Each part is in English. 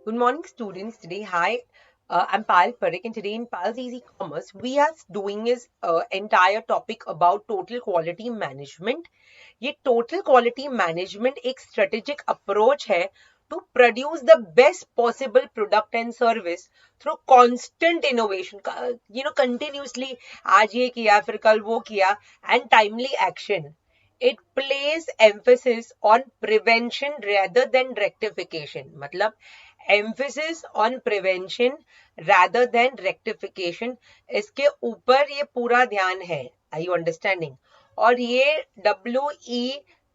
Good morning, students. Today, I'm Pal Parekh, and today in Pal's Easy Commerce, we are doing is entire topic about total quality management. ये total quality management एक strategic approach है to produce the best possible product and service through constant innovation. Continuously आज ये किया फिर कल वो किया and timely action. It plays emphasis on prevention rather than rectification. मतलब emphasis on prevention rather than rectification. इसके ऊपर ये पूरा ध्यान है. Are you understanding? और ये W.E.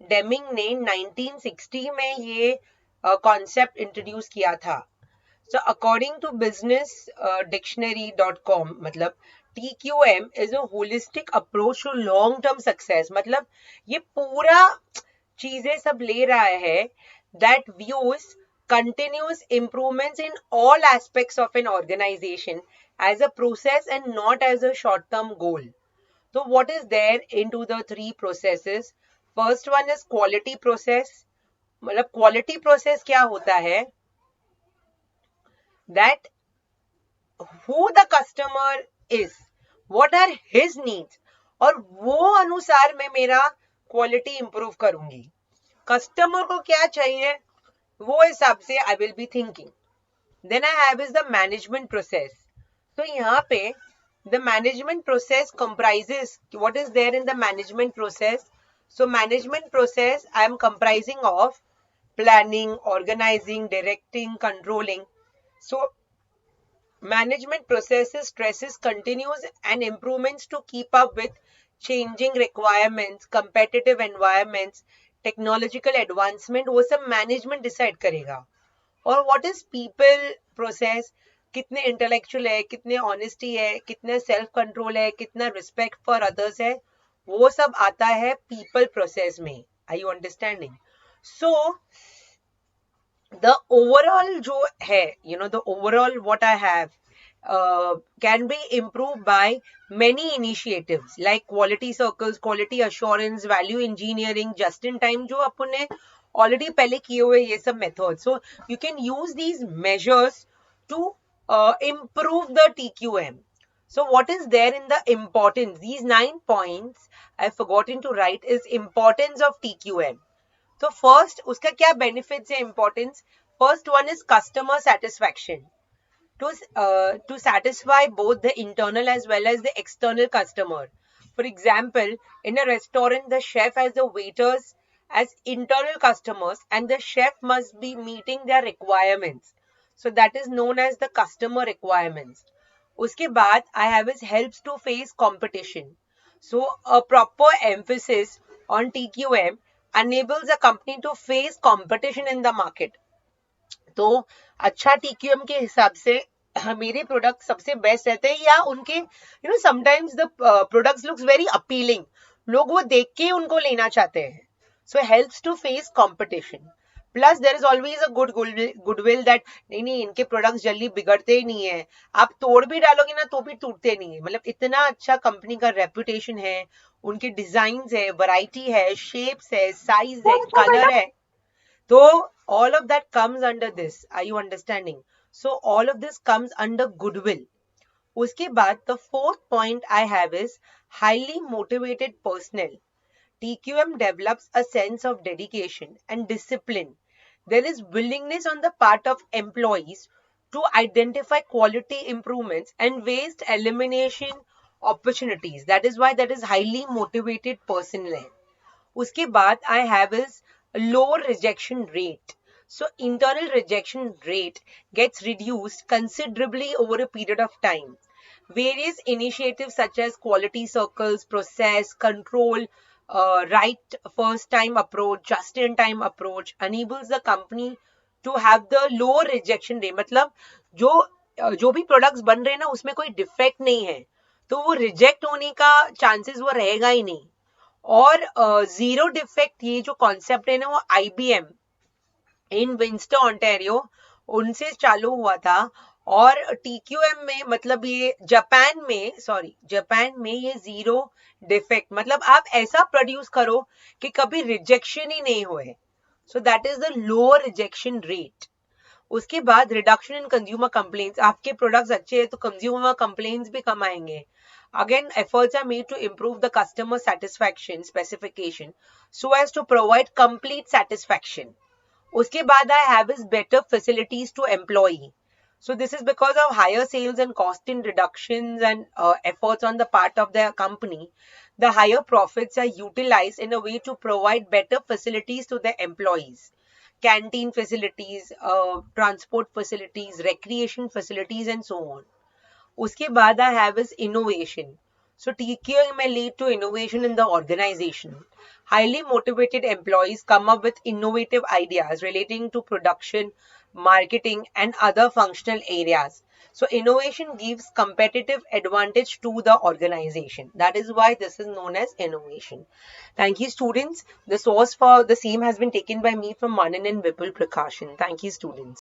डेमिंग ने 1960 में ये कॉन्सेप्ट इंट्रोड्यूस किया था. So according to businessdictionary.com, मतलब TQM is a holistic approach to long term success. मतलब ये पूरा चीजें सब ले रहा है that views continuous improvements in all aspects of an organization as a process and not as a short term goal. So what is there into the three processes? First one is quality process. मतलब quality process क्या होता है? That who the customer is, what are his needs, और वो अनुसार मैं मेरा quality improve करूंगी. कस्टमर को क्या चाहिए वो हिसाब से I will be thinking. Then I have is the management process. तो यहाँ पे the management process comprises what is there in the management process. So management process I am comprising of planning, organizing, directing, controlling. So management processes stresses continuous and improvements to keep up with changing requirements, competitive environments, technological advancement. वो सब management decide करेगा. और what is people process, कितने intellectual है, कितने honesty है, कितने self control है, कितना respect for others है, वो सब आता है people process में. Are you understanding? So the overall जो है, the overall what I have can be improved by many initiatives like quality circles, quality assurance, value engineering, just in time जो अपन ने already पहले किए हुए ये सब methods. So you can use these measures to improve the TQM. So what is there in the importance? These 9 points I've forgotten to write is importance of TQM. So first, उसका क्या benefits है importance? First one is customer satisfaction. To satisfy both the internal as well as the external customer. For example, in a restaurant, the chef has the waiters as internal customers and the chef must be meeting their requirements. So that is known as the customer requirements. उसके बाद I have is helps to face competition. So a proper emphasis on TQM enables a company to face competition in the market. तो अच्छा TQM के हिसाब से मेरे product सबसे best रहते हैं या उनके sometimes the products looks very appealing, लोग वो देख के उनको लेना चाहते हैं. So helps to face competition. Plus there is always a goodwill that नहीं इनके प्रोडक्ट्स जल्दी बिगड़ते ही नहीं है, आप तोड़ भी डालोगे ना तो भी टूटते नहीं है. मतलब इतना अच्छा कंपनी का रेपुटेशन है, उनके डिजाइन है, वैरायटी है, शेप्स है, साइज है, कलर है. So all of that comes under this. Are you understanding? So all of this comes under goodwill. उसके बाद the fourth point I have is highly motivated personnel. TQM develops a sense of dedication and discipline. There is willingness on the part of employees to identify quality improvements and waste elimination opportunities. That is why that is highly motivated personnel. उसके बाद I have is low rejection rate. So internal rejection rate gets reduced considerably over a period of time. Various initiatives such as quality circles, process, control, right first time approach, just in time approach enables the company to have the low rejection rate. मतलब जो भी products बन रहे हैं ना उसमें कोई defect नहीं है तो वो रिजेक्ट होने का चांसेस वो रहेगा ही नहीं. और जीरो डिफेक्ट ये जो कॉन्सेप्ट है ना वो IBM इन विंस्टर ऑन्टेरियो उनसे चालू हुआ था. और TQM में मतलब ये जापान में ये जीरो डिफेक्ट मतलब आप ऐसा प्रोड्यूस करो कि कभी रिजेक्शन ही नहीं हुए. So that is the low rejection rate. उसके बाद रिडक्शन इन कंज्यूमर कंप्लेंट्स, आपके प्रोडक्ट्स अच्छे हैं तो कंज्यूमर कंप्लेंट्स भी कम आएंगे. Again, efforts are made to improve the customer satisfaction specification so as to provide complete satisfaction. उसके बाद I have is better facilities to employee. So this is because of higher sales and cost in reductions and efforts on the part of the company. The higher profits are utilized in a way to provide better facilities to the employees. Canteen facilities, transport facilities, recreation facilities and so on. उसके बाद I have is innovation. So TQM may lead to innovation in the organization. Highly motivated employees come up with innovative ideas relating to production, marketing, and other functional areas. So innovation gives competitive advantage to the organization. That is why this is known as innovation. Thank you, students. The source for the same has been taken by me from Manan and Vipul Prakashan. Thank you, students.